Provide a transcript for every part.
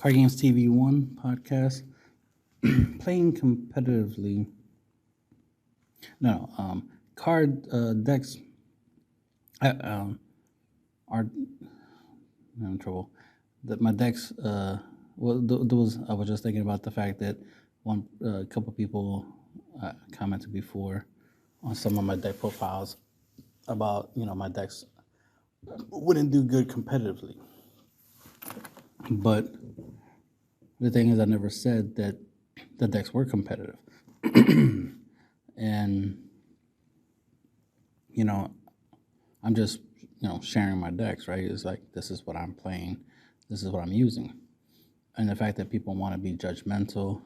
CardGamesTV1 Podcast. Playing competitively. Card decks are I'm in trouble. My decks. I was just thinking about the fact that a couple people commented before on some of my deck profiles about my decks wouldn't do good competitively. But the thing is, I never said that the decks were competitive. And, I'm just, sharing my decks, right? It's like, this is what I'm playing. This is what I'm using. And the fact that people want to be judgmental,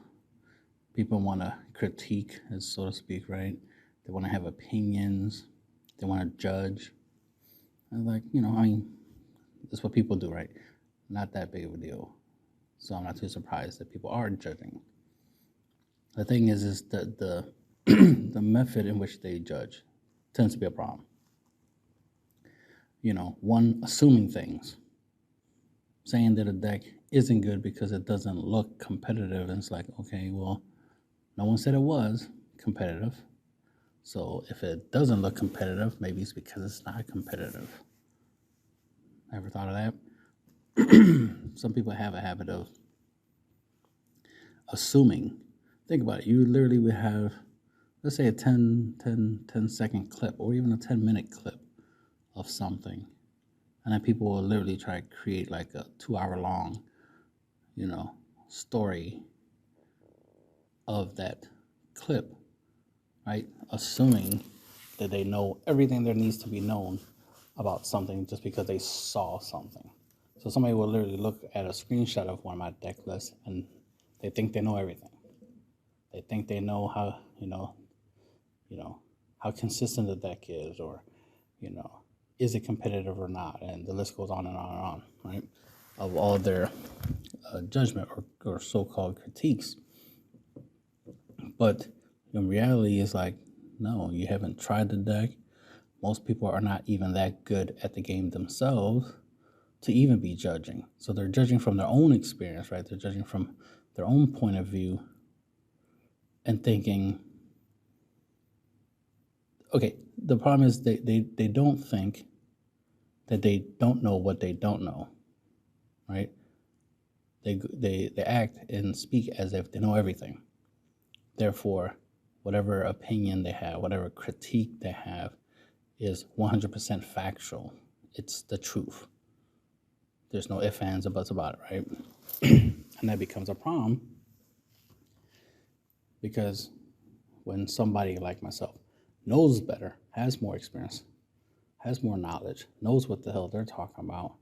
people want to critique, so to speak, right? They want to have opinions. They want to judge. And that's what people do, right? Not that big of a deal. So I'm not too surprised that people are judging. The thing is that the the method in which they judge tends to be a problem. One, assuming things. Saying that a deck isn't good because it doesn't look competitive. And it's like, okay, well, no one said it was competitive. So if it doesn't look competitive, maybe it's because it's not competitive. Ever thought of that? Some people have a habit of assuming. Think about it. You literally would have, let's say, a 10 second clip or even a 10-minute clip of something. And then people will literally try to create like a 2-hour long, story of that clip, right? Assuming that they know everything there needs to be known about something just because they saw something. So somebody will literally look at a screenshot of one of my deck lists and they think they know everything. They think they know how, how consistent the deck is, or, is it competitive or not? And the list goes on and on and on, right? Of all their judgment or so-called critiques. But in reality, it's like, no, you haven't tried the deck. Most people are not even that good at the game themselves to even be judging. So they're judging from their own experience, right? They're judging from their own point of view and thinking, okay, the problem is they don't think that they don't know what they don't know, right? They act and speak as if they know everything. Therefore, whatever opinion they have, whatever critique they have is 100% factual. It's the truth. There's no ifs, ands, or buts about it, right? And that becomes a problem because when somebody like myself knows better, has more experience, has more knowledge, knows what the hell they're talking about,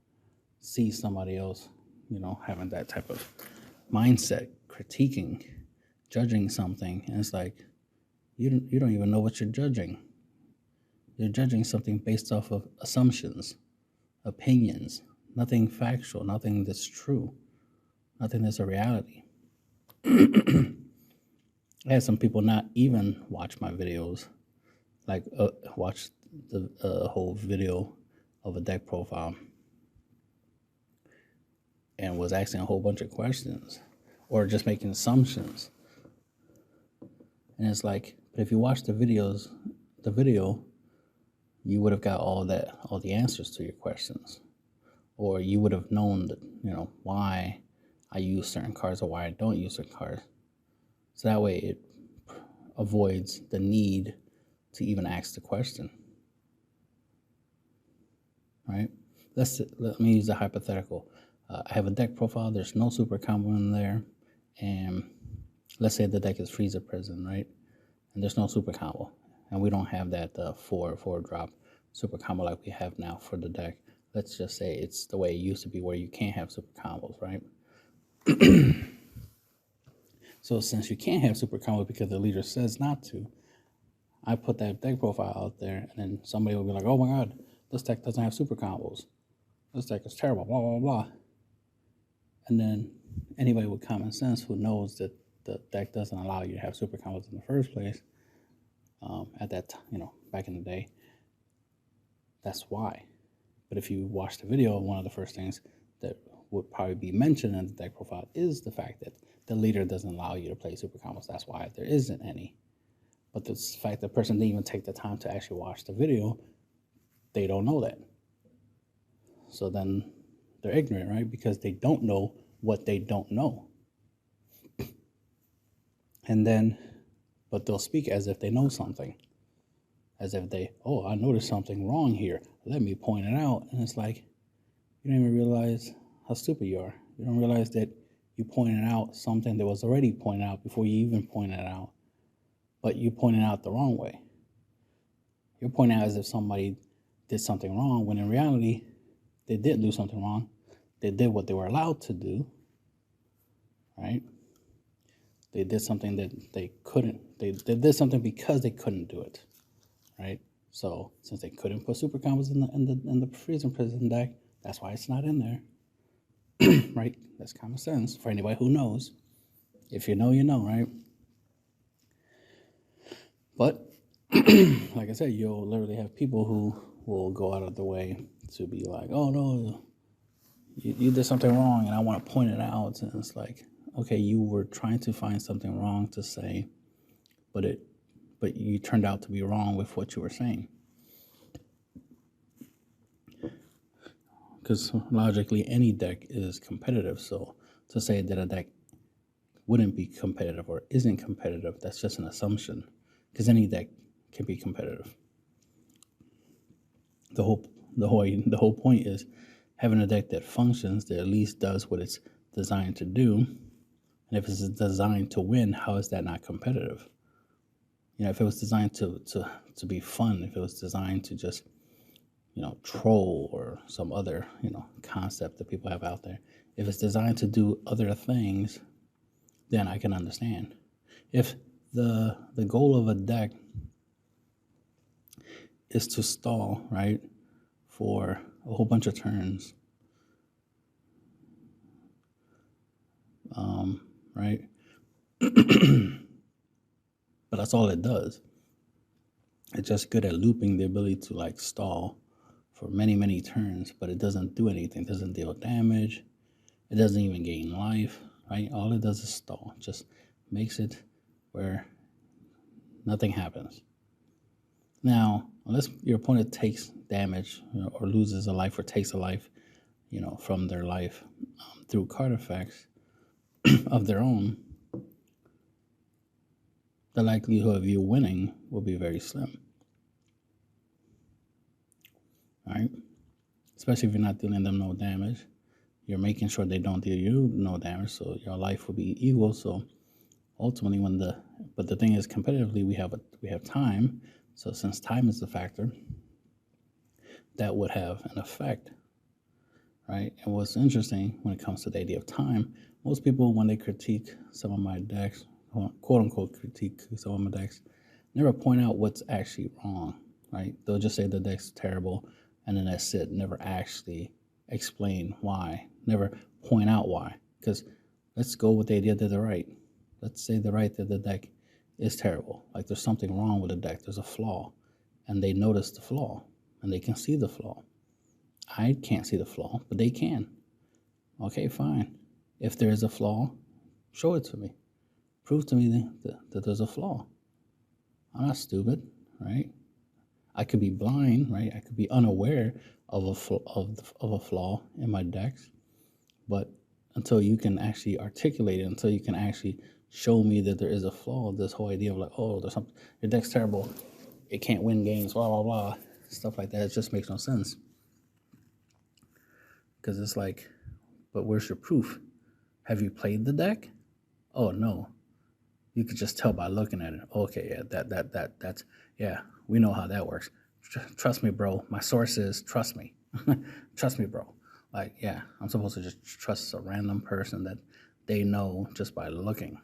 sees somebody else, having that type of mindset, critiquing, judging something, and it's like, you don't even know what you're judging. You're judging something based off of assumptions, opinions, nothing factual, nothing that's true, nothing that's a reality. I had some people not even watch my videos, like watch the whole video of a deck profile and was asking a whole bunch of questions or just making assumptions. And it's like, but if you watch the video, you would have got all the answers to your questions, or you would have known that, why I use certain cards or why I don't use certain cards. So that way it avoids the need to even ask the question, right? Let me use a hypothetical. I have a deck profile. There's no super combo in there, and let's say the deck is Freezer Prison, right? And there's no super combo, and we don't have that 4/4 super combo like we have now for the deck. Let's just say it's the way it used to be, where you can't have super combos, right? So since you can't have super combos because the leader says not to, I put that deck profile out there, and then somebody will be like, "Oh my God, this deck doesn't have super combos. This deck is terrible." Blah blah blah. And then anybody with common sense who knows that the deck doesn't allow you to have super combos in the first place, at that back in the day, that's why. But if you watch the video, one of the first things that would probably be mentioned in the deck profile is the fact that the leader doesn't allow you to play super combos. That's why there isn't any. But the fact that the person didn't even take the time to actually watch the video, they don't know that. So then they're ignorant, right? Because they don't know what they don't know. And then, but they'll speak as if they know something. As if I noticed something wrong here. Let me point it out. And it's like, you don't even realize how stupid you are. You don't realize that you pointed out something that was already pointed out before you even pointed it out. But you pointed out the wrong way. You're pointing out as if somebody did something wrong, when in reality, they didn't do something wrong. They did what they were allowed to do, right? They did something that they couldn't. They did something because they couldn't do it, right? So since they couldn't put super combos in the freezing prison deck, that's why it's not in there, right? That's common sense for anybody who knows. If you know, you know, right? But like I said, you'll literally have people who will go out of the way to be like, oh no, you did something wrong and I want to point it out. And it's like, okay, you were trying to find something wrong to say, but you turned out to be wrong with what you were saying. Because logically, any deck is competitive. So to say that a deck wouldn't be competitive or isn't competitive, that's just an assumption. Because any deck can be competitive. The whole point is having a deck that functions, that at least does what it's designed to do. And if it's designed to win, how is that not competitive? You know, if it was designed to be fun, if it was designed to just, troll or some other, concept that people have out there, if it's designed to do other things, then I can understand. If the goal of a deck is to stall, right, for a whole bunch of turns, right? But that's all it does. It's just good at looping the ability to stall for many, many turns, but it doesn't do anything. It doesn't deal damage. It doesn't even gain life, right? All it does is stall. It just makes it where nothing happens. Now, unless your opponent takes damage or loses a life or takes a life, from their life through card effects of their own, the likelihood of you winning will be very slim. All right? Especially if you're not dealing them no damage. You're making sure they don't deal you no damage, so your life will be equal. So ultimately, but the thing is, competitively, we have time. So since time is a factor, that would have an effect, right? And what's interesting when it comes to the idea of time, most people, when they critique some of my decks, quote unquote critique some of my decks, never point out what's actually wrong, right? They'll just say the deck's terrible, and then that's it. Never actually explain why. Never point out why. Because let's go with the idea that they're right. Let's say they're right that the deck is terrible. Like there's something wrong with the deck. There's a flaw. And they notice the flaw. And they can see the flaw. I can't see the flaw, but they can. Okay, fine. If there is a flaw, show it to me. Prove to me that there's a flaw. I'm not stupid, right? I could be blind, right? I could be unaware of a flaw in my decks. But until you can actually articulate it, until you can actually show me that there is a flaw, this whole idea of there's something, your deck's terrible, it can't win games, blah, blah, blah, stuff like that, it just makes no sense. Because it's like, but where's your proof? Have you played the deck? Oh, no. You could just tell by looking at it. Okay, yeah, that's, yeah, we know how that works. Trust me, bro. My source is, trust me. Trust me, bro. Yeah, I'm supposed to just trust a random person that they know just by looking.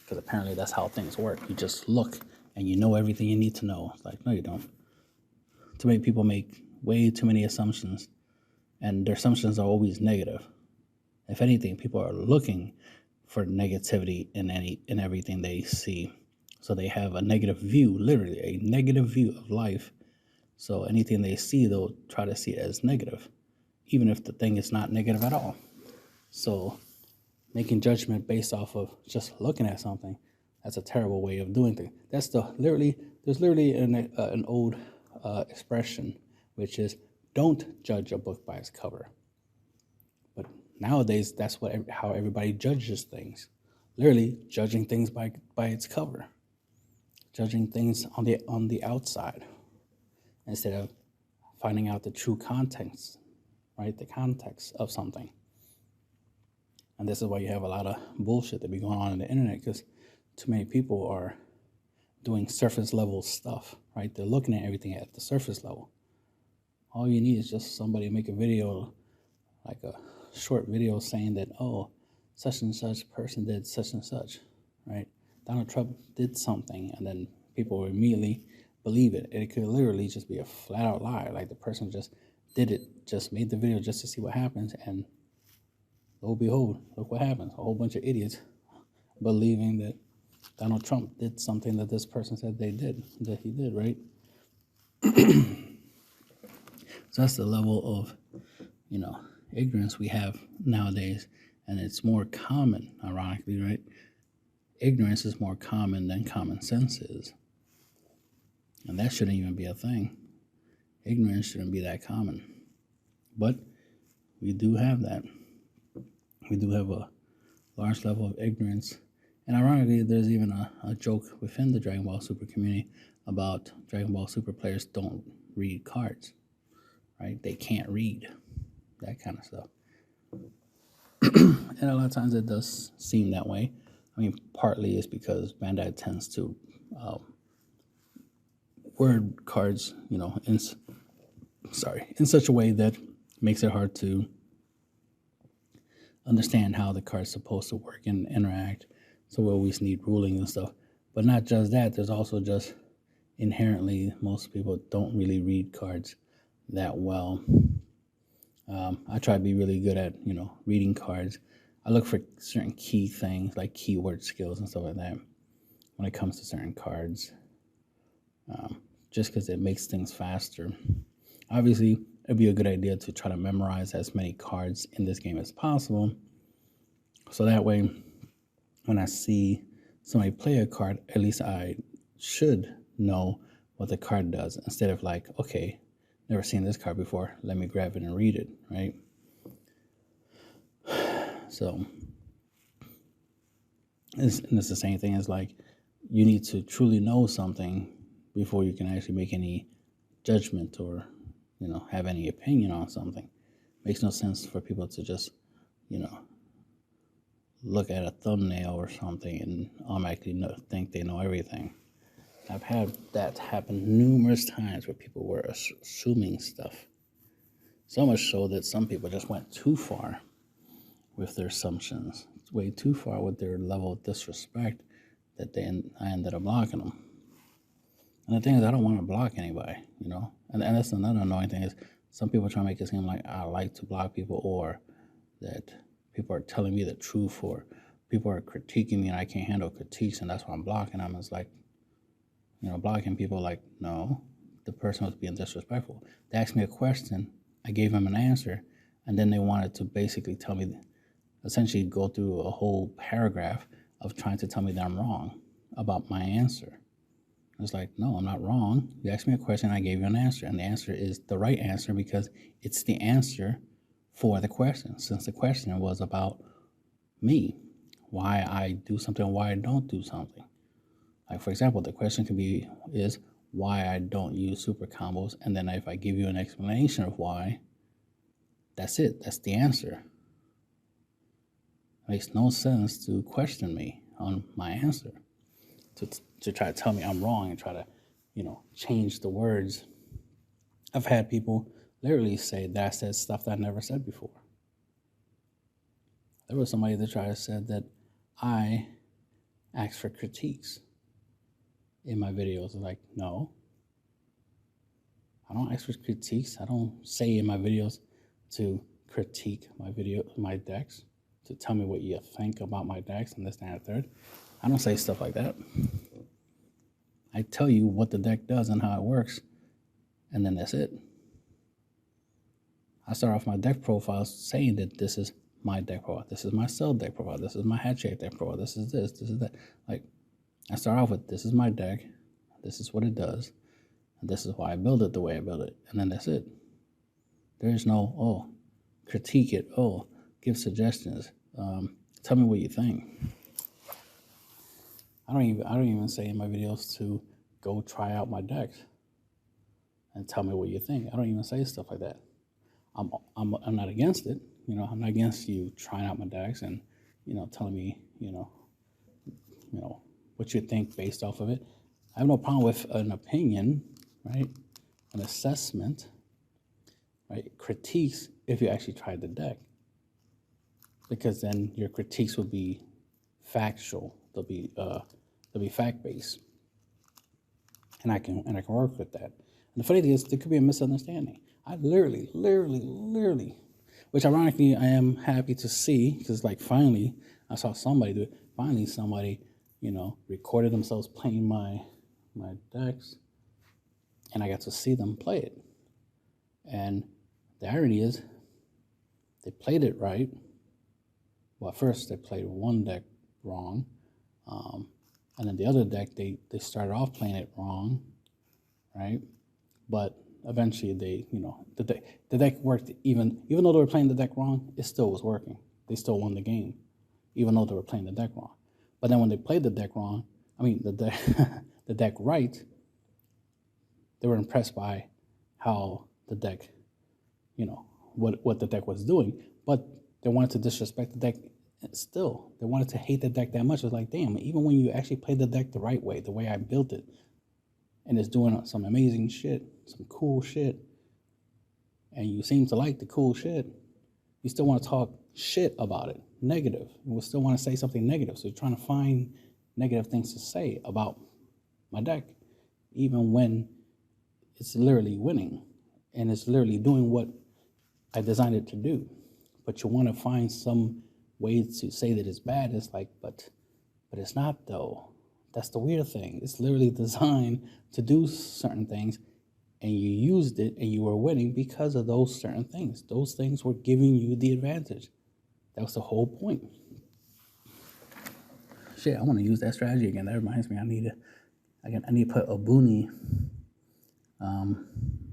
Because apparently that's how things work. You just look and you know everything you need to know. It's like, no, you don't. Too many people make way too many assumptions, and their assumptions are always negative. If anything, people are looking for negativity in everything they see. So they have a negative view, literally a negative view of life. So anything they see, they'll try to see it as negative, even if the thing is not negative at all. So making judgment based off of just looking at something, that's a terrible way of doing things. There's literally an old expression, which is don't judge a book by its cover. But nowadays, that's how everybody judges things. Literally judging things by its cover, judging things on the outside, instead of finding out the true context, right? The context of something. And this is why you have a lot of bullshit that be going on the internet, because too many people are doing surface level stuff, right? They're looking at everything at the surface level. All you need is just somebody to make a video, like a short video saying that, oh, such and such person did such and such, right? Donald Trump did something, and then people will immediately believe it. It could literally just be a flat out lie. Like the person just did it, just made the video just to see what happens, and lo and behold, look what happens. A whole bunch of idiots believing that Donald Trump did something that this person said he did, right? So that's the level of, ignorance we have nowadays, and it's more common, ironically, right? Ignorance is more common than common sense is. And that shouldn't even be a thing. Ignorance shouldn't be that common. But we do have that. We do have a large level of ignorance. And ironically, there's even a joke within the Dragon Ball Super community about Dragon Ball Super players don't read cards, right? They can't read, that kind of stuff. And a lot of times it does seem that way. I mean, partly it's because Bandai tends to word cards, in such a way that makes it hard to understand how the card's supposed to work and interact. So we always need rulings and stuff. But not just that, there's also just inherently most people don't really read cards that well. I try to be really good at, reading cards. I look for certain key things like keyword skills and stuff like that when it comes to certain cards, just because it makes things faster. Obviously, it'd be a good idea to try to memorize as many cards in this game as possible. So that way, when I see somebody play a card, at least I should know what the card does, instead of like, okay, never seen this card before, let me grab it and read it, right? So it's the same thing as like, you need to truly know something before you can actually make any judgment or, have any opinion on something. Makes no sense for people to just, look at a thumbnail or something and automatically think they know everything. I've had that happen numerous times where people were assuming stuff. So much so that some people just went too far with their assumptions, way too far with their level of disrespect, that I ended up blocking them. And the thing is, I don't want to block anybody, And that's another annoying thing is some people try to make it seem like I like to block people, or that people are telling me the truth, or people are critiquing me and I can't handle critiques and that's why I'm blocking them. It's like, blocking people like, no, the person was being disrespectful. They asked me a question, I gave them an answer, and then they wanted to basically tell me, essentially go through a whole paragraph of trying to tell me that I'm wrong about my answer. It's like, no, I'm not wrong. You asked me a question, I gave you an answer, and the answer is the right answer because it's the answer for the question, since the question was about me, why I do something, why I don't do something. Like, for example, the question is why I don't use super combos, and then if I give you an explanation of why, that's it. That's the answer. It makes no sense to question me on my answer, to try to tell me I'm wrong and try to, change the words. I've had people literally say that I said stuff that I never said before. There was somebody that tried to say that I asked for critiques in my videos. Like, no, I don't ask for critiques. I don't say in my videos to critique my decks, to tell me what you think about my decks and this, that, and the third. I don't say stuff like that. I tell you what the deck does and how it works, and then that's it. I start off my deck profiles saying that this is my deck profile. This is my cell deck profile. This is my hat shape deck profile. This is this. This is that. Like, I start off with, this is my deck. This is what it does. And this is why I build it the way I build it. And then that's it. There's no, oh, critique it. Oh, give suggestions. Tell me what you think. I don't even say in my videos to go try out my decks and tell me what you think. I don't even say stuff like that. I'm not against it. I'm not against you trying out my decks and, telling me, what you think based off of it. I have no problem with an opinion, right? An assessment, right? Critiques if you actually tried the deck. Because then your critiques will be factual. They'll be fact-based. And I can work with that. And the funny thing is, there could be a misunderstanding. I literally, which ironically I am happy to see, because like finally I saw somebody do it. Finally somebody, recorded themselves playing my decks, and I got to see them play it. And the irony is, they played it right. Well, first they played one deck wrong, and then the other deck they started off playing it wrong, right? But eventually the deck worked. Even though they were playing the deck wrong, it still was working. They still won the game, even though they were playing the deck wrong. But then when they played the deck wrong, the deck right, they were impressed by how the deck, what the deck was doing. But they wanted to disrespect the deck still. They wanted to hate the deck that much. It's like, damn, even when you actually play the deck the right way, the way I built it, and it's doing some amazing shit, some cool shit, and you seem to like the cool shit, you still want to talk shit about it, negative. You still want to say something negative. So you're trying to find negative things to say about my deck, even when it's literally winning and it's literally doing what I designed it to do. But you want to find some way to say that it's bad. It's like, but it's not though. That's the weird thing. It's literally designed to do certain things, and you used it and you were winning because of those certain things. Those things were giving you the advantage. That was the whole point. Shit, I want to use that strategy again. That reminds me, I need to put Ubuni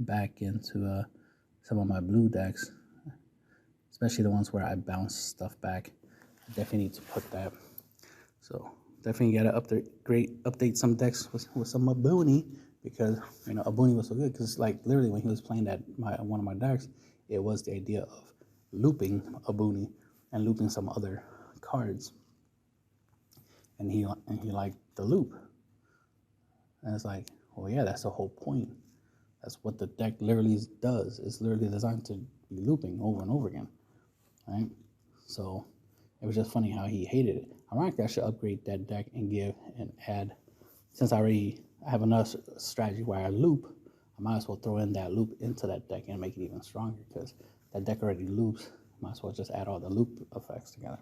back into some of my blue decks, especially the ones where I bounce stuff back. I definitely need to put that. So definitely got to update some decks with some Ubuni, because Ubuni was so good. Because like literally when he was playing one of my decks, it was the idea of looping Ubuni and looping some other cards, and he liked the loop. And it's like, well, yeah, that's the whole point. That's what the deck literally does. It's literally designed to be looping over and over again, right? So it was just funny how he hated it. Ironically, I should upgrade that deck and add, since I have another strategy where I loop, I might as well throw in that loop into that deck and make it even stronger, because that deck already loops. Might as well just add all the loop effects together.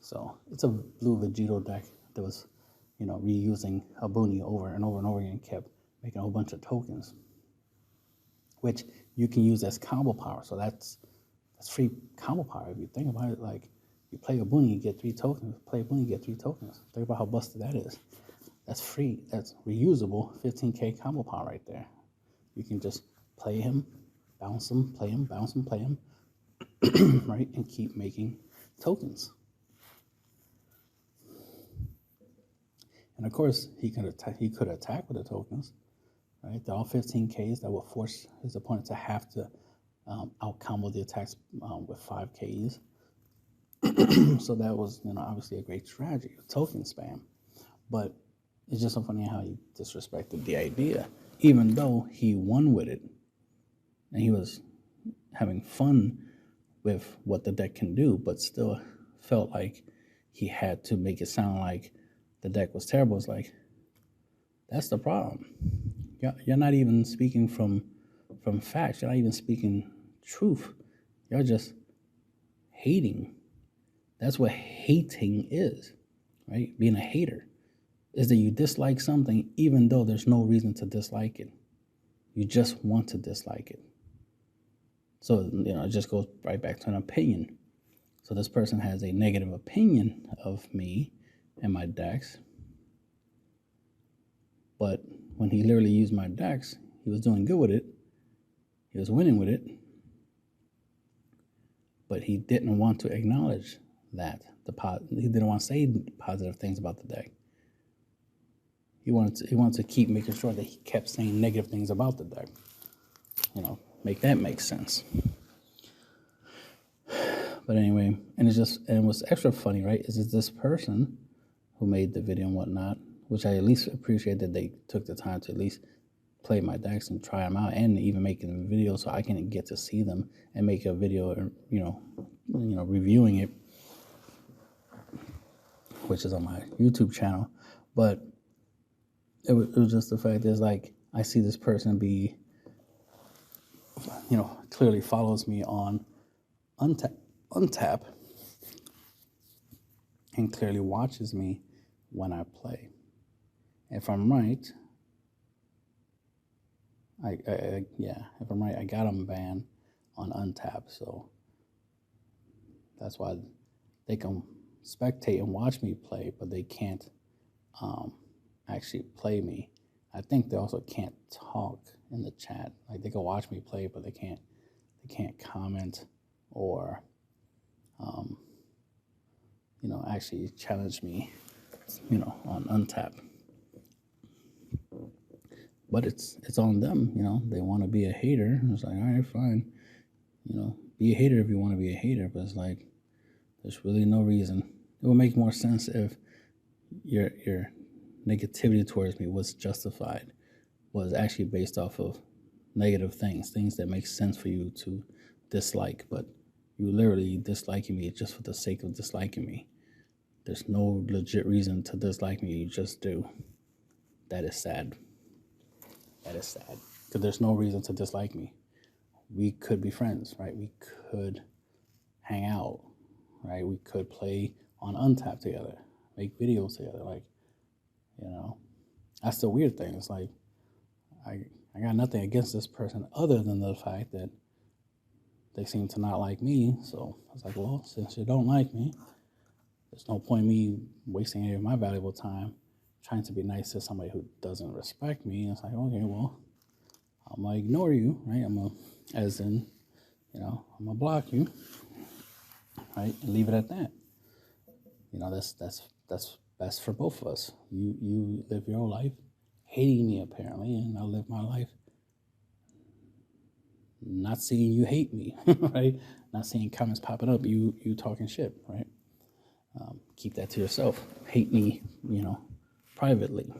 So it's a blue Vegito deck that was, reusing Ubuni over and over and over again, kept making a whole bunch of tokens, which you can use as combo power. So that's free combo power. If you think about it, like you play Ubuni, you get 3 tokens. Play Ubuni, you get 3 tokens. Think about how busted that is. That's free. That's reusable 15K combo power right there. You can just play him, bounce him, play him, bounce him, play him, right, and keep making tokens. And of course, he could attack with the tokens, right? They're all 15Ks that will force his opponent to have to out-combo the attacks with 5Ks. So that was, obviously a great strategy, token spam. But it's just so funny how he disrespected the idea, even though he won with it. And he was having fun with what the deck can do, but still felt like he had to make it sound like the deck was terrible. It's like, that's the problem. You're not even speaking from facts. You're not even speaking truth. You're just hating. That's what hating is, right? Being a hater is that you dislike something even though there's no reason to dislike it. You just want to dislike it. So, it just goes right back to an opinion. So this person has a negative opinion of me and my decks. But when he literally used my decks, he was doing good with it. He was winning with it. But he didn't want to acknowledge that. He didn't want to say positive things about the deck. He wanted to keep making sure that he kept saying negative things about the deck. Make that make sense. But anyway, and it was extra funny, right? Is this person who made the video and whatnot, which I at least appreciate that they took the time to at least play my decks and try them out, and even make a video so I can get to see them and make a video, reviewing it, which is on my YouTube channel. But it was just the fact is like I see this person be, clearly follows me on Untap and clearly watches me when I play. If I'm right, if I'm right, I got them banned on Untap, so that's why they can spectate and watch me play, but they can't actually play me. I think they also can't talk in the chat. Like they can watch me play, but they can't comment or actually challenge me, on Untap. But it's on them, they want to be a hater. It's like, all right, fine, be a hater if you want to be a hater. But it's like, there's really no reason. It would make more sense if your negativity towards me was justified, was actually based off of negative things that make sense for you to dislike. But you literally disliking me just for the sake of disliking me. There's no legit reason to dislike me. You just do. That is sad. Because there's no reason to dislike me. We could be friends, right? We could hang out, right? We could play on Untap together, make videos together. Like, that's the weird thing. It's like, I got nothing against this person other than the fact that they seem to not like me. So I was like, well, since you don't like me, there's no point in me wasting any of my valuable time trying to be nice to somebody who doesn't respect me. And it's like, okay, well, I'm gonna ignore you, right? I'm gonna block you, right? And leave it at that. That's best for both of us. You live your life hating me apparently, and I live my life not seeing you hate me, right? Not seeing comments popping up, you talking shit, right? Keep that to yourself. Hate me, privately.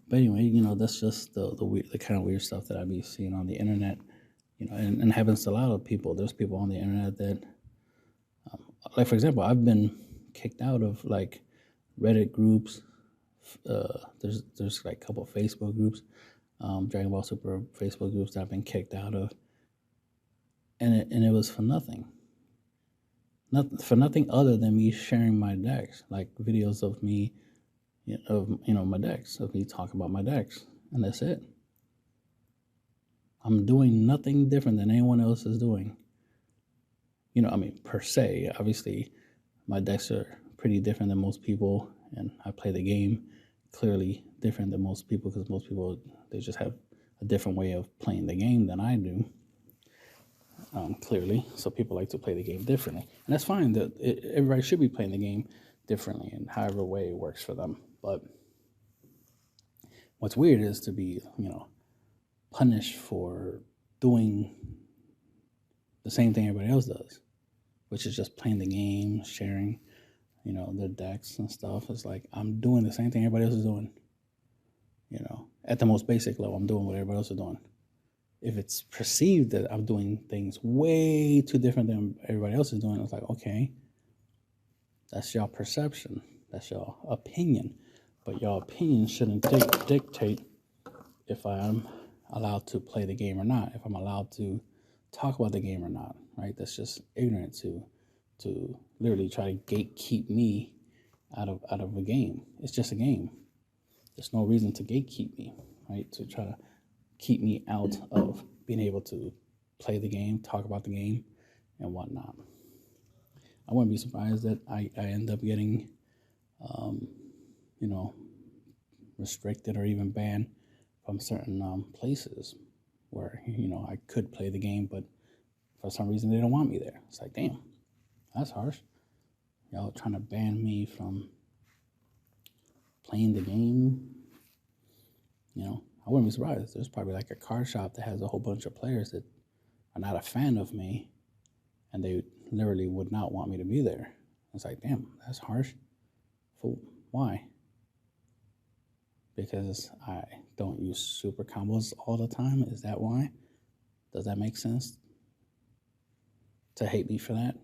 But anyway, that's just the kind of weird stuff that I be seeing on the internet, and happens to a lot of people. There's people on the internet that, like for example, I've been kicked out of like Reddit groups. There's like a couple of Facebook groups, Dragon Ball Super Facebook groups that I've been kicked out of, and it was for nothing. For nothing other than me sharing my decks, like videos of me, my decks, of me talking about my decks, and that's it. I'm doing nothing different than anyone else is doing. Per se, obviously, my decks are pretty different than most people, and I play the game clearly different than most people, because most people, they just have a different way of playing the game than I do. Clearly, so people like to play the game differently, and that's fine. That everybody should be playing the game differently in however way it works for them. But what's weird is to be, punished for doing the same thing everybody else does, which is just playing the game, sharing, their decks and stuff. It's like I'm doing the same thing everybody else is doing. At the most basic level, I'm doing what everybody else is doing. If it's perceived that I'm doing things way too different than everybody else is doing, it's like, okay, that's your perception. That's your opinion. But your opinion shouldn't dictate if I'm allowed to play the game or not, if I'm allowed to talk about the game or not, right? That's just ignorant to literally try to gatekeep me out of a game. It's just a game. There's no reason to gatekeep me, right? To try to keep me out of being able to play the game, talk about the game, and whatnot. I wouldn't be surprised that I end up getting, restricted or even banned from certain places where, I could play the game, but for some reason they don't want me there. It's like, damn, that's harsh. Y'all trying to ban me from playing the game. I wouldn't be surprised. There's probably like a card shop that has a whole bunch of players that are not a fan of me, and they literally would not want me to be there. It's like, damn, that's harsh. Why? Because I don't use super combos all the time. Is that why? Does that make sense? To hate me for that?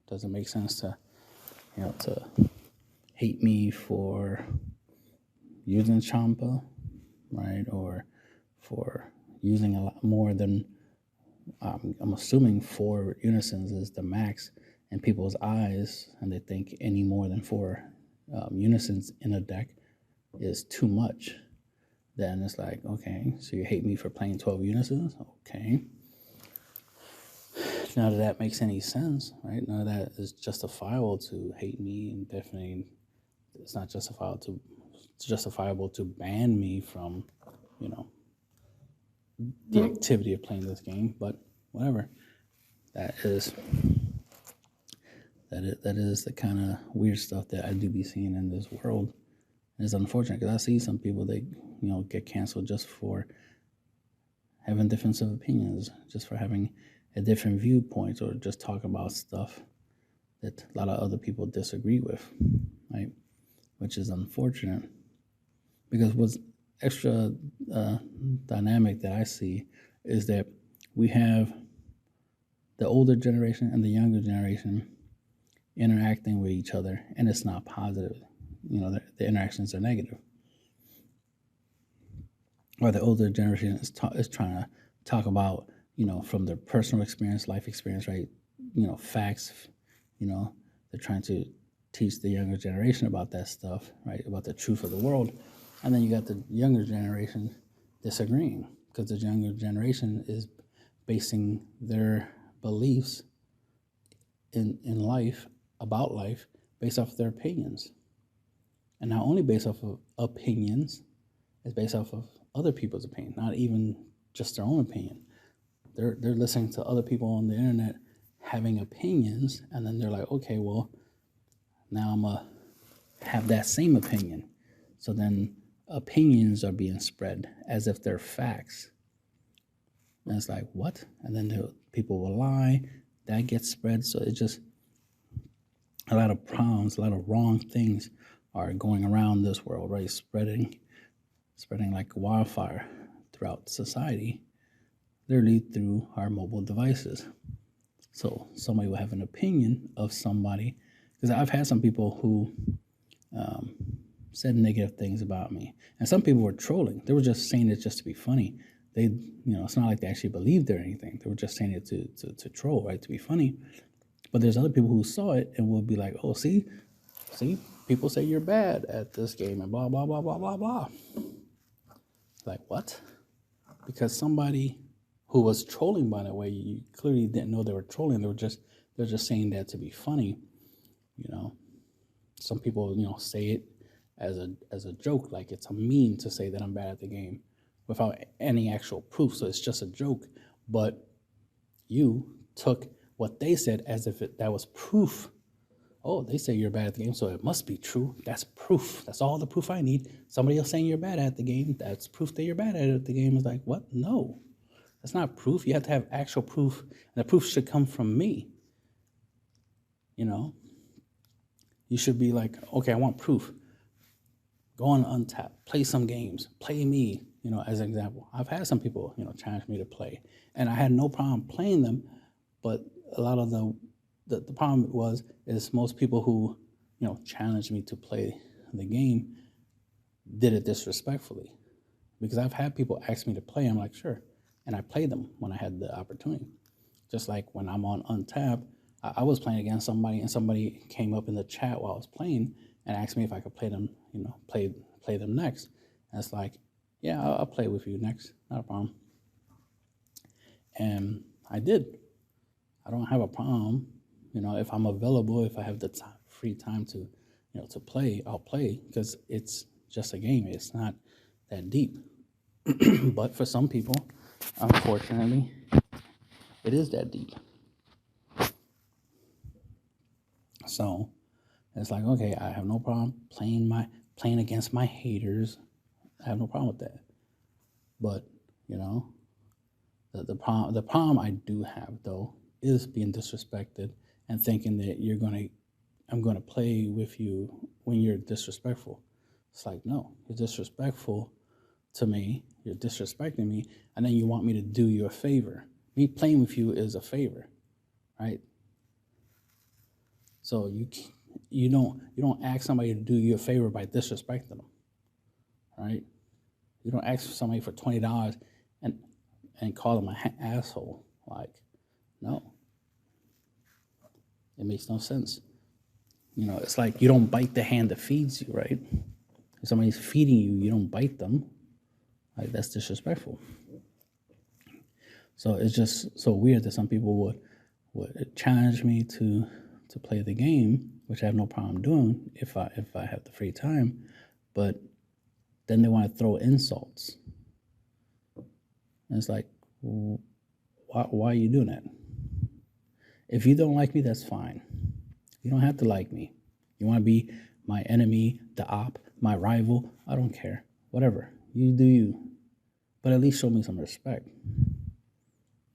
Does it make sense to hate me for using Champa, right? Or for using a lot more than, I'm assuming 4 unisons is the max in people's eyes, and they think any more than 4 unisons in a deck is too much. Then it's like, okay, so you hate me for playing 12 unisons? Okay. None of that makes any sense, right? None of that is justifiable to hate me, and definitely it's not justifiable to ban me from, the activity of playing this game. But whatever. That is the kind of weird stuff that I do be seeing in this world. And it's unfortunate because I see some people that, get canceled just for having defensive opinions, just for having a different viewpoint, or just talk about stuff that a lot of other people disagree with, right? Which is unfortunate, because what's extra dynamic that I see is that we have the older generation and the younger generation interacting with each other, and it's not positive. The interactions are negative. Or the older generation is trying to talk about, from their personal experience, life experience, right? Facts. They're trying to teach the younger generation about that stuff, right? About the truth of the world. And then you got the younger generation disagreeing, because the younger generation is basing their beliefs in life, about life, based off of their opinions. And not only based off of opinions, it's based off of other people's opinion, not even just their own opinion. They're listening to other people on the internet having opinions, and then they're like, okay, well, now I'm going to have that same opinion. So then opinions are being spread as if they're facts. And it's like, what? And then people will lie. That gets spread. So it's just a lot of problems, a lot of wrong things are going around this world, right? Spreading like wildfire throughout society, literally through our mobile devices. So somebody will have an opinion of somebody, because I've had some people who said negative things about me, and some people were trolling. They were just saying it just to be funny. They, it's not like they actually believed it or anything. They were just saying it to troll, right? To be funny. But there's other people who saw it and will be like, oh, see, people say you're bad at this game and blah, blah, blah, blah, blah, blah. Like, what? Because somebody who was trolling, by the way, you clearly didn't know they were trolling. They're just saying that to be funny. Some people, say it as a joke, like it's a meme to say that I'm bad at the game without any actual proof. So it's just a joke. But you took what they said as if that was proof. Oh, they say you're bad at the game, so it must be true. That's proof. That's all the proof I need. Somebody else saying you're bad at the game, that's proof that you're bad at the game. Is like, what? No, that's not proof. You have to have actual proof, and the proof should come from me. You should be like, okay, I want proof. Go on Untap, play some games, play me, as an example. I've had some people, challenge me to play, and I had no problem playing them, but a lot of the problem is most people who, challenged me to play the game did it disrespectfully, because I've had people ask me to play. I'm like, sure. And I played them when I had the opportunity. Just like when I'm on Untap, I was playing against somebody, and somebody came up in the chat while I was playing and asked me if I could play them, play them next. And it's like, yeah, I'll play with you next. Not a problem. And I did. I don't have a problem, if I'm available, if I have the free time to, to play, I'll play, because it's just a game. It's not that deep. But for some people, unfortunately, it is that deep. So it's like, okay, I have no problem playing against my haters. I have no problem with that. But the problem I do have though is being disrespected and thinking that I'm gonna play with you when you're disrespectful. It's like, no, you're disrespectful to me. You're disrespecting me, and then you want me to do you a favor. Me playing with you is a favor, right? So you don't ask somebody to do you a favor by disrespecting them, right? You don't ask somebody for $20 and call them an asshole. Like, no, it makes no sense. It's like you don't bite the hand that feeds you, right? If somebody's feeding you, you don't bite them. Like, that's disrespectful. So it's just so weird that some people would challenge me to play the game, which I have no problem doing if I have the free time, but then they want to throw insults. And it's like, why are you doing that? If you don't like me, that's fine. You don't have to like me. You want to be my enemy, the op, my rival, I don't care. Whatever. You do you. But at least show me some respect.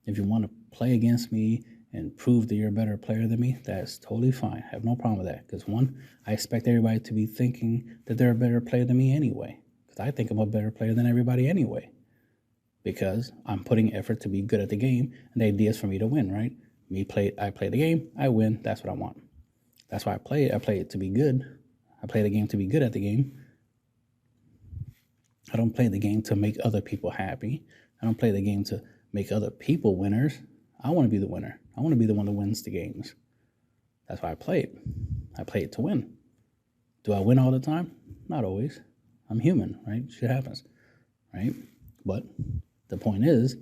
If you want to play against me and prove that you're a better player than me, that's totally fine. I have no problem with that. Because one, I expect everybody to be thinking that they're a better player than me anyway. Because I think I'm a better player than everybody anyway. Because I'm putting effort to be good at the game, and the idea is for me to win, right? I play the game, I win, that's what I want. That's why I play it. I play it to be good. I play the game to be good at the game. I don't play the game to make other people happy. I don't play the game to make other people winners. I want to be the winner. I want to be the one that wins the games. That's why I play it. I play it to win. Do I win all the time? Not always. I'm human, right? Shit happens, right? But the point is,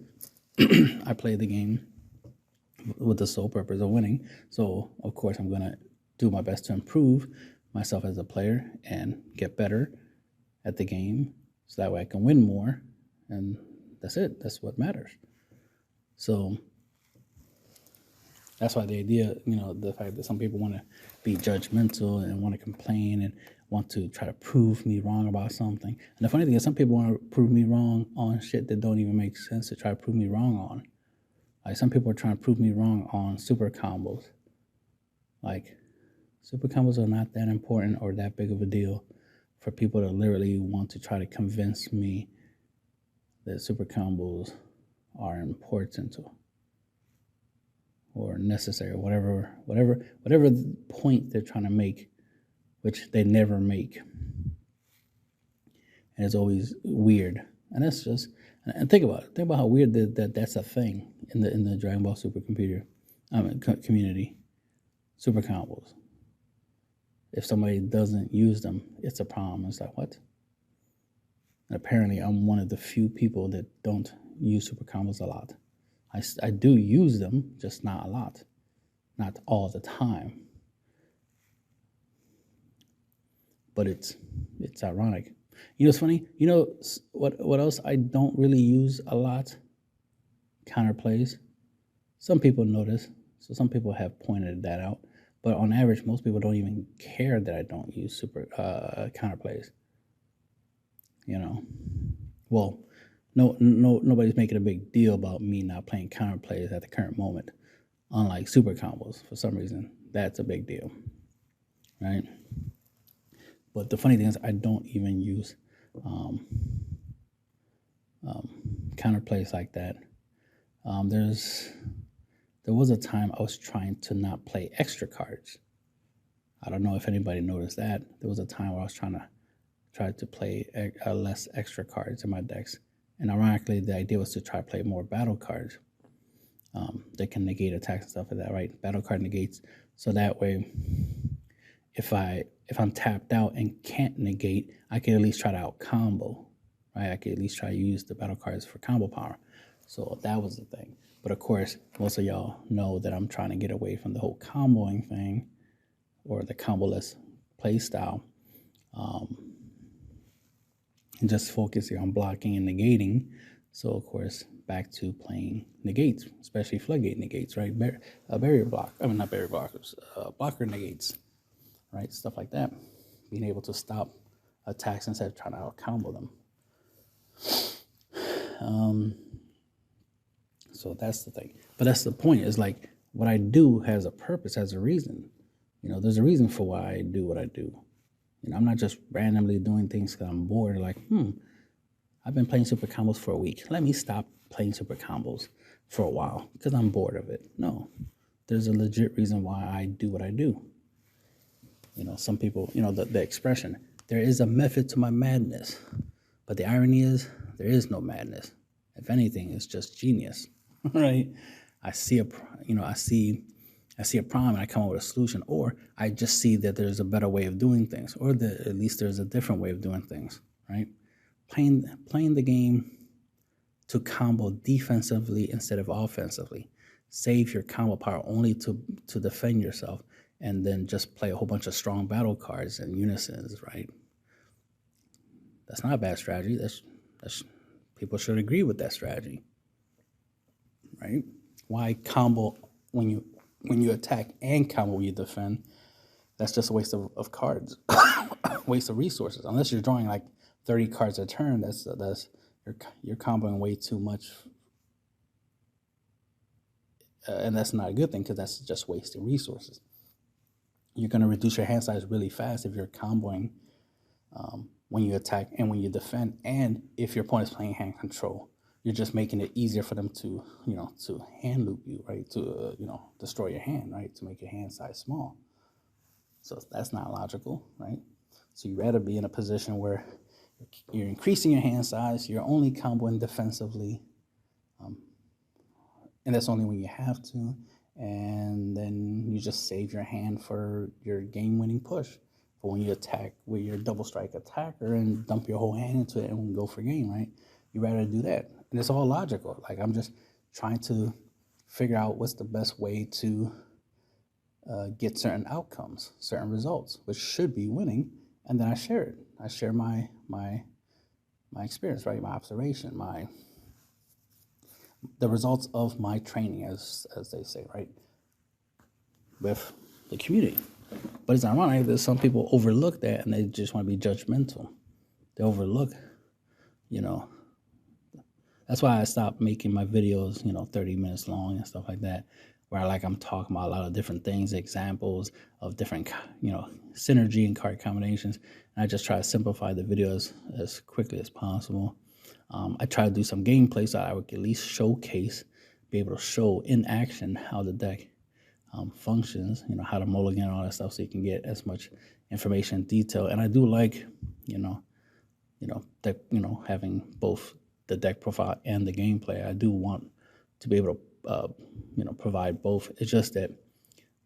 I play the game with the sole purpose of winning. So, of course, I'm going to do my best to improve myself as a player and get better at the game so that way I can win more. And that's it. That's what matters. So that's why the idea, the fact that some people want to be judgmental and want to complain and want to try to prove me wrong about something. And the funny thing is, some people want to prove me wrong on shit that don't even make sense to try to prove me wrong on. Like, some people are trying to prove me wrong on super combos. Like, super combos are not that important or that big of a deal for people to literally want to try to convince me that super combos are important or necessary, whatever the point they're trying to make, which they never make. And it's always weird. And that's just, and think about it. Think about how weird that's a thing in the Dragon Ball supercomputer community. Super combos. If somebody doesn't use them, it's a problem. It's like, what? And apparently, I'm one of the few people that don't use super combos a lot. I do use them, just not a lot. Not all the time. But it's ironic. It's funny? What else I don't really use a lot? Counterplays. Some people notice. So some people have pointed that out. But on average, most people don't even care that I don't use super counterplays. Well, nobody's making a big deal about me not playing counterplays at the current moment. Unlike super combos, for some reason, that's a big deal, right? But the funny thing is, I don't even use counterplays like that. There was a time I was trying to not play extra cards. I don't know if anybody noticed that. There was a time where I was trying to play less extra cards in my decks. And ironically, the idea was to try to play more battle cards that can negate attacks and stuff like that, right? Battle card negates. So that way, if I'm tapped out and can't negate, I can at least try to out combo, right? I can at least try to use the battle cards for combo power. So that was the thing. But of course, most of y'all know that I'm trying to get away from the whole comboing thing or the comboless play style, and just focusing on blocking and negating. So of course, back to playing negates, especially floodgate negates, right? Barrier block, not barrier blockers, blocker negates, right? Stuff like that. Being able to stop attacks instead of trying to out combo them. So that's the thing. But that's the point, is like what I do has a purpose, has a reason. There's a reason for why I do what I do. I'm not just randomly doing things because I'm bored. Like, I've been playing super combos for a week. Let me stop playing super combos for a while because I'm bored of it. No, there's a legit reason why I do what I do. Some people, the expression, there is a method to my madness. But the irony is, there is no madness. If anything, it's just genius, right? I see a problem and I come up with a solution, or I just see that there's a better way of doing things, or that at least there's a different way of doing things, right? Playing the game to combo defensively instead of offensively. Save your combo power only to defend yourself, and then just play a whole bunch of strong battle cards and unisons, right? That's not a bad strategy. That's people should agree with that strategy, right? Why combo when you attack and combo when you defend? That's just a waste of cards, waste of resources. Unless you're drawing like 30 cards a turn, that's you're comboing way too much, and that's not a good thing because that's just wasting resources. You're going to reduce your hand size really fast if you're comboing when you attack and when you defend, and if your opponent is playing hand control, you're just making it easier for them to hand loop you, right? To destroy your hand, right? To make your hand size small. So that's not logical, right? So you'd rather be in a position where you're increasing your hand size, you're only comboing defensively, and that's only when you have to, and then you just save your hand for your game-winning push. For when you attack with your double strike attacker and dump your whole hand into it and go for game, right? You'd rather do that. And it's all logical. Like, I'm just trying to figure out what's the best way to get certain outcomes, certain results, which should be winning, and then I share it. I share my experience, right? My observation, the results of my training, as they say, right? With the community. But it's ironic that some people overlook that and they just want to be judgmental. They overlook, That's why I stopped making my videos, 30 minutes long and stuff like that, where I'm talking about a lot of different things, examples of different, synergy and card combinations. And I just try to simplify the videos as quickly as possible. I try to do some gameplay so I would at least be able to show in action how the deck functions, how to mulligan and all that stuff, so you can get as much information and detail. And I do like, having both the deck profile and the gameplay. I do want to be able to, provide both. It's just that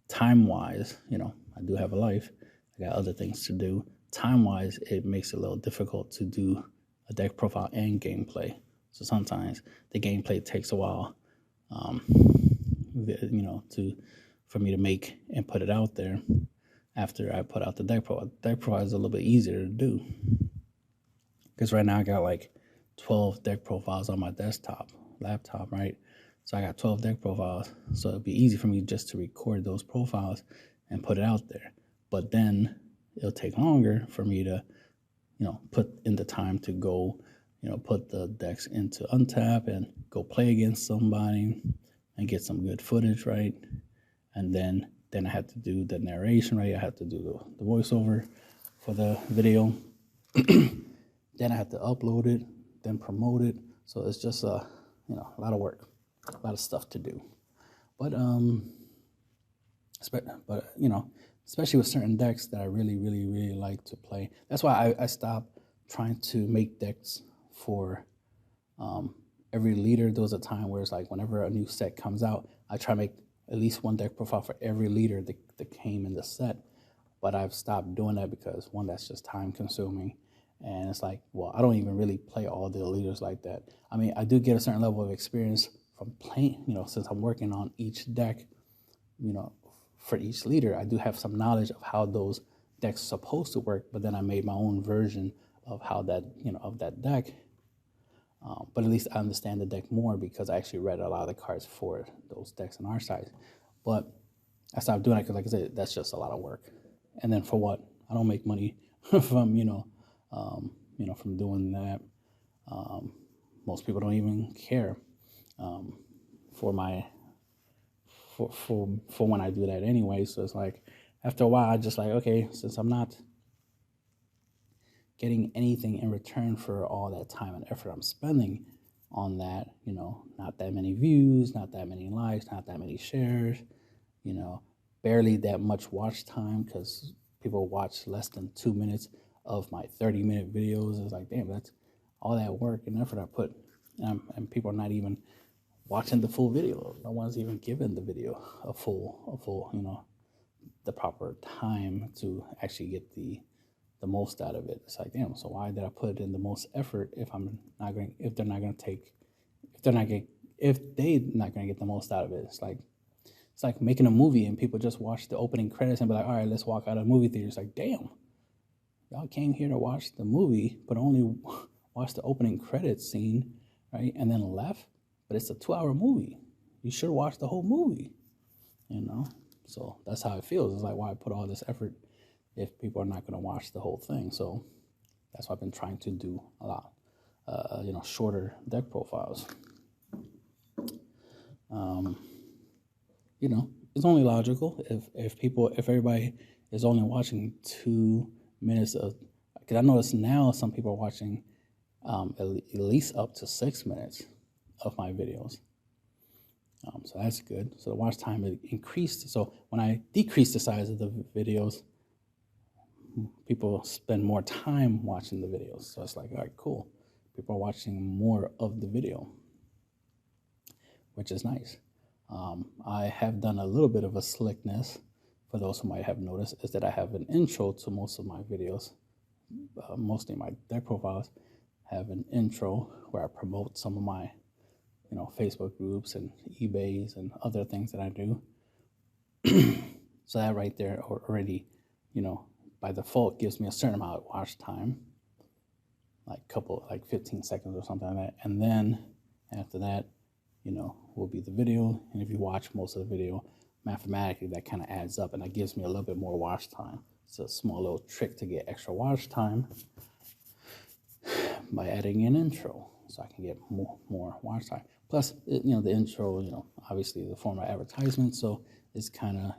time-wise, I do have a life. I got other things to do. Time-wise, it makes it a little difficult to do a deck profile and gameplay. So sometimes the gameplay takes a while, for me to make and put it out there after I put out the deck profile. Deck profile is a little bit easier to do because right now I got like 12 deck profiles on my laptop, right? So I got 12 deck profiles. So it'd be easy for me just to record those profiles and put it out there. But then it'll take longer for me to, put in the time to go, put the decks into untap and go play against somebody and get some good footage, right? And then I had to do the narration, right? I had to do the voiceover for the video. Then I had to upload it, then promote it. So it's just a lot of work, a lot of stuff to do. But especially with certain decks that I really, really, really like to play. That's why I stopped trying to make decks for every leader. There was a time where it's like whenever a new set comes out, I try to make at least one deck profile for every leader that came in the set. But I've stopped doing that because, one, that's just time consuming. And it's like, well, I don't even really play all the leaders like that. I mean, I do get a certain level of experience from playing, since I'm working on each deck, for each leader, I do have some knowledge of how those decks are supposed to work, but then I made my own version of how that, of that deck. But at least I understand the deck more because I actually read a lot of the cards for those decks on our side. But I stopped doing it because, like I said, that's just a lot of work. And then for what? I don't make money from, from doing that. Most people don't even care for when I do that anyway. So it's like, after a while, I just like, okay, since I'm not getting anything in return for all that time and effort I'm spending on that, not that many views, not that many likes, not that many shares, barely that much watch time, because people watch less than 2 minutes of my 30-minute videos. It's like, damn, that's all that work and effort I put, and people are not even watching the full video. No one's even giving the video a full, the proper time to actually get the most out of it. It's like, damn, so why did I put in the most effort if they're not gonna get the most out of it? It's like making a movie and people just watch the opening credits and be like, all right, let's walk out of the movie theater. It's like, damn, y'all came here to watch the movie, but only watch the opening credits scene, right? And then left. But it's a 2-hour movie. You should watch the whole movie, So that's how it feels. It's like, why put all this effort if people are not going to watch the whole thing? So that's why I've been trying to do a lot, shorter deck profiles. It's only logical if everybody is only watching 2 minutes of, because I notice now some people are watching at least up to 6 minutes of my videos. So that's good. So the watch time increased. So when I decreased the size of the videos, people spend more time watching the videos. So it's like, all right, cool. People are watching more of the video, which is nice. I have done a little bit of a slickness, for those who might have noticed, is that I have an intro to most of my videos. Mostly my deck profiles have an intro where I promote some of my Facebook groups and eBays and other things that I do. So that right there already, by default gives me a certain amount of watch time, like 15 seconds or something like that. And then after that, will be the video. And if you watch most of the video, mathematically that kind of adds up and that gives me a little bit more watch time. It's a small little trick to get extra watch time by adding an intro, so I can get more watch time. Plus, the intro, obviously the form of advertisement, so it's kind of,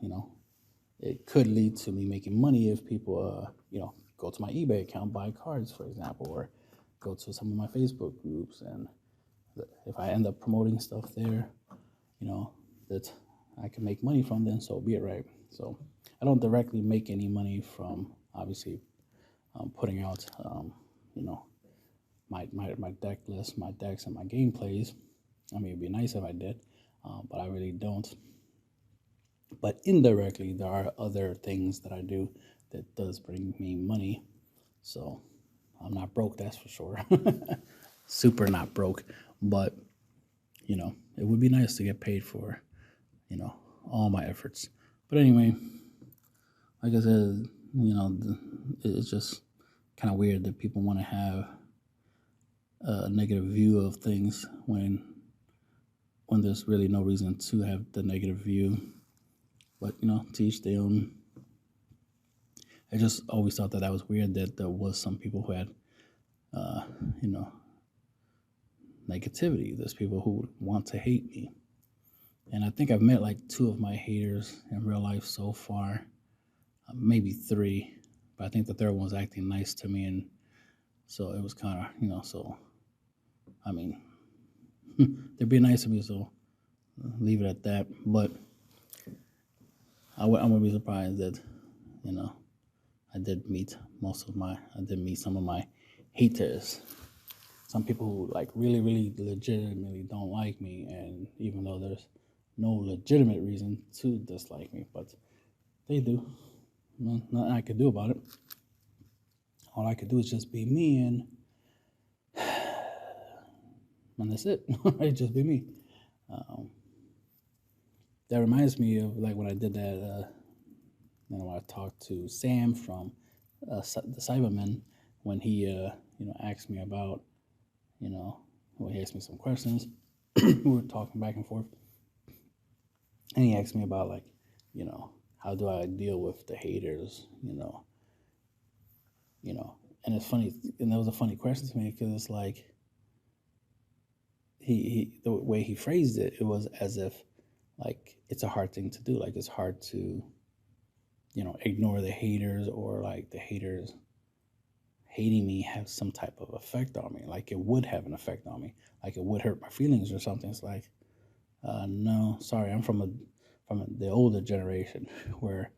it could lead to me making money if people, go to my eBay account, buy cards, for example, or go to some of my Facebook groups, and if I end up promoting stuff there, that I can make money from, then so be it, right? So I don't directly make any money from, obviously, putting out, my deck list, my decks, and my gameplays. I mean, it'd be nice if I did, but I really don't. But indirectly, there are other things that I do that does bring me money. So I'm not broke, that's for sure. Super not broke, but it would be nice to get paid for, all my efforts. But anyway, like I said, it's just kind of weird that people want to have a negative view of things when there's really no reason to have the negative view. But, to each their own. I just always thought that was weird that there was some people who had, negativity. There's people who would want to hate me. And I think I've met like 2 of my haters in real life so far, maybe 3. But I think the 3rd one was acting nice to me. And so it was kind of, so, I mean, they're being nice to me, so leave it at that. But I wouldn't be surprised that, I did meet some of my haters. Some people who like really, really legitimately don't like me, and even though there's no legitimate reason to dislike me, but they do. Nothing I could do about it. All I could do is just be me, and that's it. Right? Just be me. That reminds me of like when I did that, when I talked to Sam from the Cyberman, when he, asked me about, when he asked me some questions, we were talking back and forth, and he asked me about like, how do I deal with the haters, and it's funny, and that was a funny question to me because it's like, he the way he phrased it, it was as if like it's a hard thing to do, like it's hard to, ignore the haters, or like the haters hating me have some type of effect on me, like it would have an effect on me, like it would hurt my feelings or something. It's like, no, sorry, I'm from the older generation where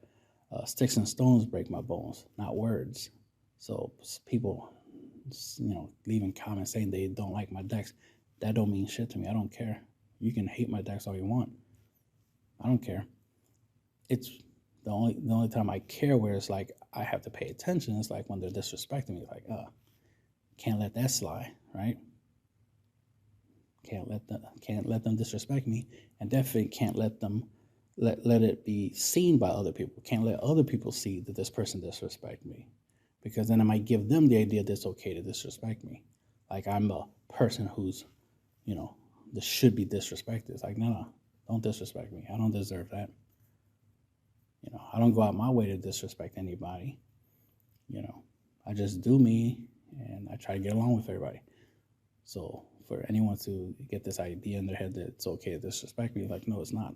sticks and stones break my bones, not words. So people, leaving comments saying they don't like my decks, that don't mean shit to me. I don't care. You can hate my decks all you want. I don't care. It's the only time I care where it's like I have to pay attention is like when they're disrespecting me. Like, can't let that slide, right? Can't let them disrespect me, and definitely can't let them let it be seen by other people. Can't let other people see that this person disrespect me, because then I might give them the idea that it's okay to disrespect me. Like I'm a person who's, this should be disrespected. It's like, no, don't disrespect me. I don't deserve that. I don't go out my way to disrespect anybody. I just do me, and I try to get along with everybody. So for anyone to get this idea in their head that it's okay to disrespect me, like, no, it's not.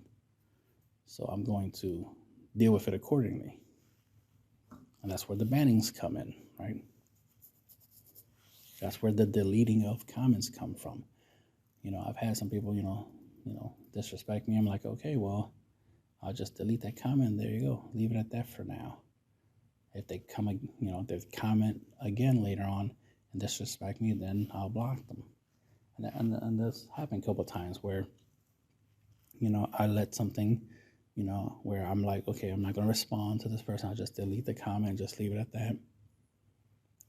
So I'm going to deal with it accordingly. And that's where the bannings come in, right? That's where the deleting of comments come from. I've had some people, disrespect me. I'm like, okay, well, I'll just delete that comment. There you go. Leave it at that for now. If they if they comment again later on and disrespect me, then I'll block them. And this happened a couple of times where, I let something, where I'm like, okay, I'm not going to respond to this person. I'll just delete the comment, just leave it at that.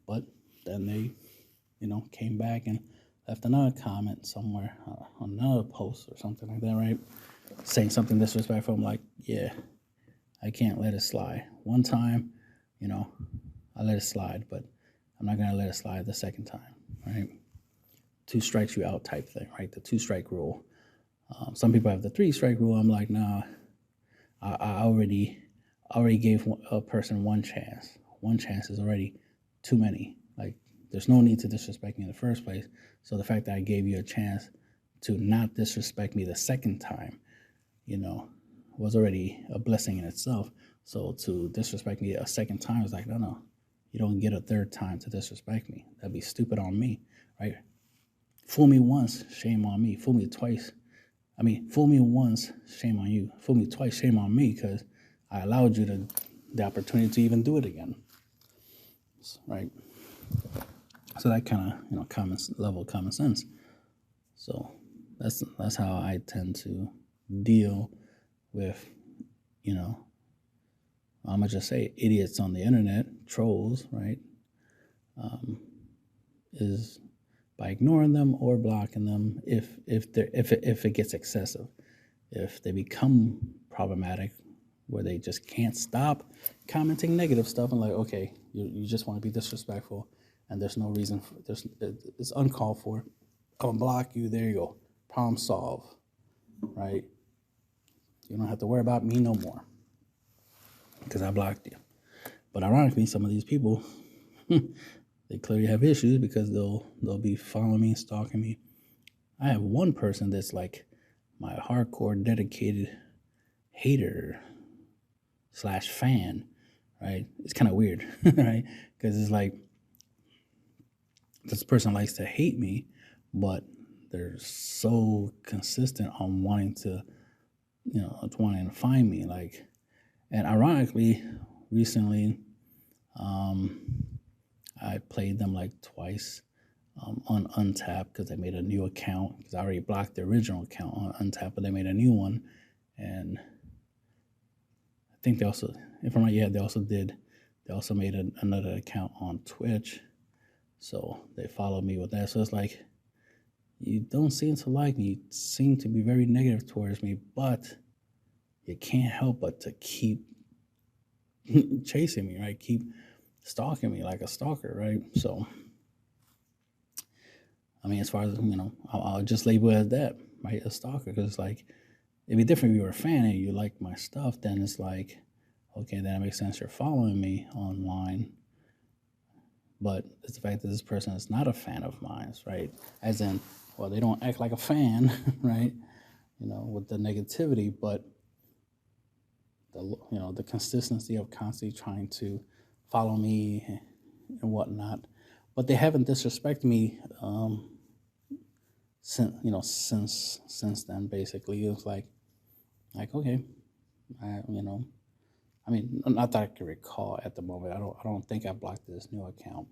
But then they, came back and left another comment somewhere on another post or something like that, right? Saying something disrespectful. I'm like, yeah, I can't let it slide. One time, I let it slide, but I'm not going to let it slide the second time, right? 2 strikes you out type thing, right? The 2-strike rule. Some people have the 3-strike rule. I'm like, nah, I already gave a person one chance. One chance is already too many. Like, there's no need to disrespect me in the first place. So the fact that I gave you a chance to not disrespect me the second time, was already a blessing in itself. So to disrespect me a second time is like, no, you don't get a third time to disrespect me. That'd be stupid on me, right? Fool me once, shame on me. Fool me twice. Fool me once, shame on you. Fool me twice, shame on me, because I allowed you the opportunity to even do it again, right? So that kind of, common level of common sense. So that's how I tend to deal with, I'm gonna just say idiots on the internet, trolls, right? Is by ignoring them or blocking them if it gets excessive, if they become problematic, where they just can't stop commenting negative stuff and like, okay, you just want to be disrespectful and there's no reason it's uncalled for. I'll block you. There you go. Problem solved, right? You don't have to worry about me no more because I blocked you. But ironically, some of these people, they clearly have issues because they'll be following me, stalking me. I have one person that's like my hardcore dedicated hater / fan, right? It's kind of weird, right? Because it's like this person likes to hate me, but they're so consistent on wanting to find me. Like, and ironically, recently, I played them like twice on Untapped because they made a new account, because I already blocked the original account on Untapped, but they made a new one. And I think they also, if I'm right, yeah, they also made another account on Twitch. So they followed me with that. So it's like, You don't seem to like me. You seem to be very negative towards me, but you can't help but to keep chasing me, right? Keep stalking me like a stalker, right? So, I mean, as far as, I'll just label it as that, right? A stalker, because it's like, it'd be different if you were a fan and you like my stuff, then it's like, okay, then it makes sense you're following me online. But it's the fact that this person is not a fan of mine, right? As in, well, they don't act like a fan, right? With the negativity, but the consistency of constantly trying to follow me and whatnot. But they haven't disrespected me since then. Basically, it was like okay, I mean, not that I can recall at the moment. I don't think I blocked this new account,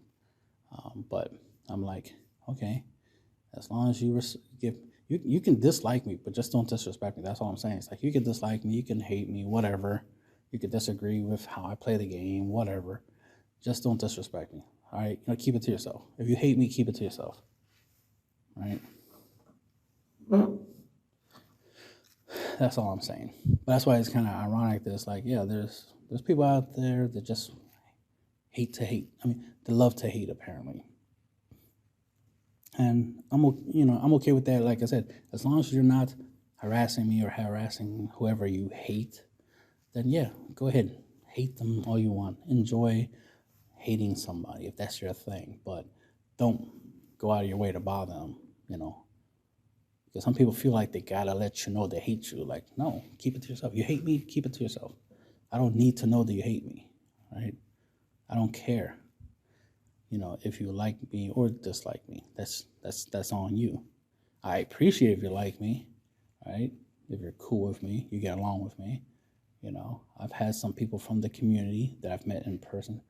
but I'm like, okay, as long as you you can dislike me, but just don't disrespect me. That's all I'm saying. It's like you can dislike me, you can hate me, whatever. You can disagree with how I play the game, whatever. Just don't disrespect me. All right, keep it to yourself. If you hate me, keep it to yourself. All right. That's all I'm saying. But that's why it's kind of ironic that it's like, yeah, there's people out there that just hate to hate. I mean, they love to hate, apparently. And I'm okay with that. Like I said, as long as you're not harassing me or harassing whoever you hate, then yeah, go ahead. Hate them all you want. Enjoy hating somebody if that's your thing. But don't go out of your way to bother them, Because some people feel like they gotta let you know they hate you. Like, no, keep it to yourself. You hate me, keep it to yourself. I don't need to know that you hate me, right? I don't care. If you like me or dislike me, that's on you. I appreciate if you like me, right? If you're cool with me, you get along with me. I've had some people from the community that I've met in person,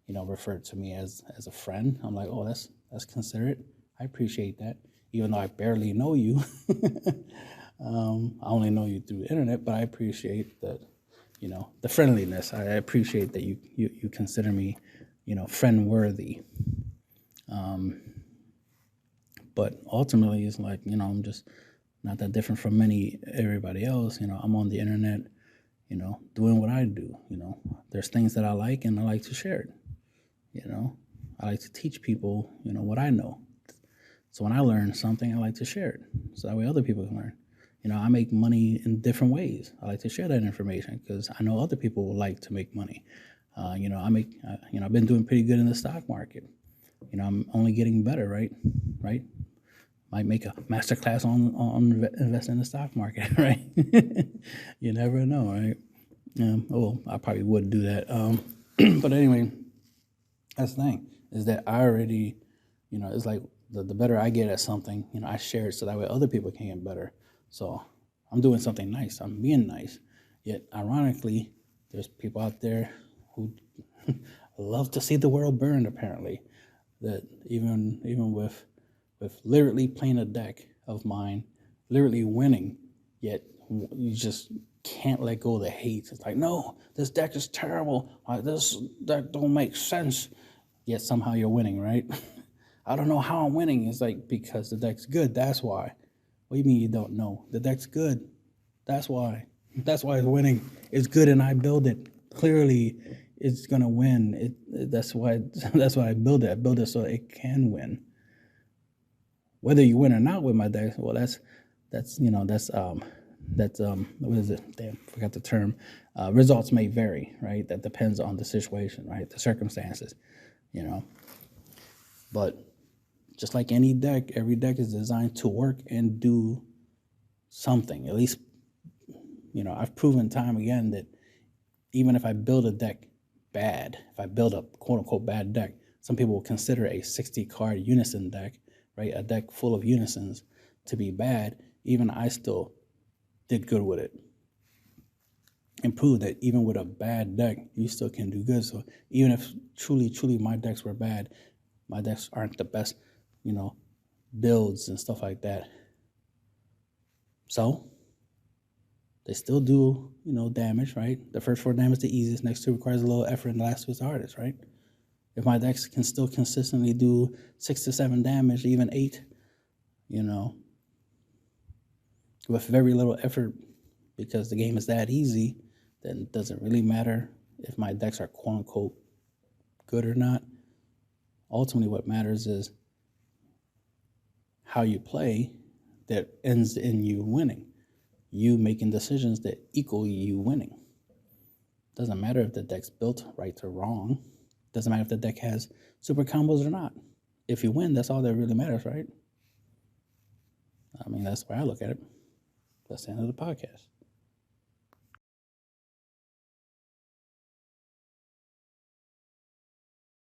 referred to me as a friend. I'm like, oh, that's considerate. I appreciate that. Even though I barely know you, I only know you through the internet, but I appreciate that, the friendliness. I appreciate that you consider me, friend worthy. But ultimately, it's like, I'm just not that different from everybody else. I'm on the internet, doing what I do. There's things that I like, and I like to share it. I like to teach people, what I know. So when I learn something, I like to share it, so that way other people can learn. I make money in different ways. I like to share that information because I know other people would like to make money. I've been doing pretty good in the stock market. I'm only getting better, right? Might make a masterclass on investing in the stock market, right? You never know, right? I probably would do that. But anyway, that's the thing, is that I already, it's like the better I get at something, I share it so that way other people can get better. So I'm doing something nice. I'm being nice. Yet, ironically, there's people out there who love to see the world burn, apparently. That even with literally playing a deck of mine, literally winning, yet you just can't let go of the hate. It's like, no, this deck is terrible. This deck don't make sense. Yet somehow you're winning, right? I don't know how I'm winning. It's like, because the deck's good, that's why. What do you mean you don't know? The deck's good. That's why. That's why it's winning. It's good and I build it. Clearly, it's gonna win. That's why I build it. I build it so it can win. Whether you win or not with my deck, well, that's what is it? Damn, forgot the term. Results may vary, right? That depends on the situation, right? The circumstances, But just like any deck, every deck is designed to work and do something. At least, I've proven time again that even if I build a deck bad, if I build a quote-unquote bad deck, some people will consider a 60-card unison deck, right, a deck full of unisons, to be bad. Even I still did good with it. And prove that even with a bad deck, you still can do good. So even if truly my decks were bad, my decks aren't the best, builds and stuff like that. So they still do, damage, right? The first 4 damage is the easiest. Next 2 requires a little effort, and the last 2 is the hardest, right? If my decks can still consistently do 6 to 7 damage, even 8, you know, with very little effort, because the game is that easy, then it doesn't really matter if my decks are quote unquote good or not. Ultimately, what matters is how you play that ends in you winning. You making decisions that equal you winning. Doesn't matter if the deck's built right or wrong. Doesn't matter if the deck has super combos or not. If you win, that's all that really matters, right? I mean, that's the way I look at it. That's the end of the podcast.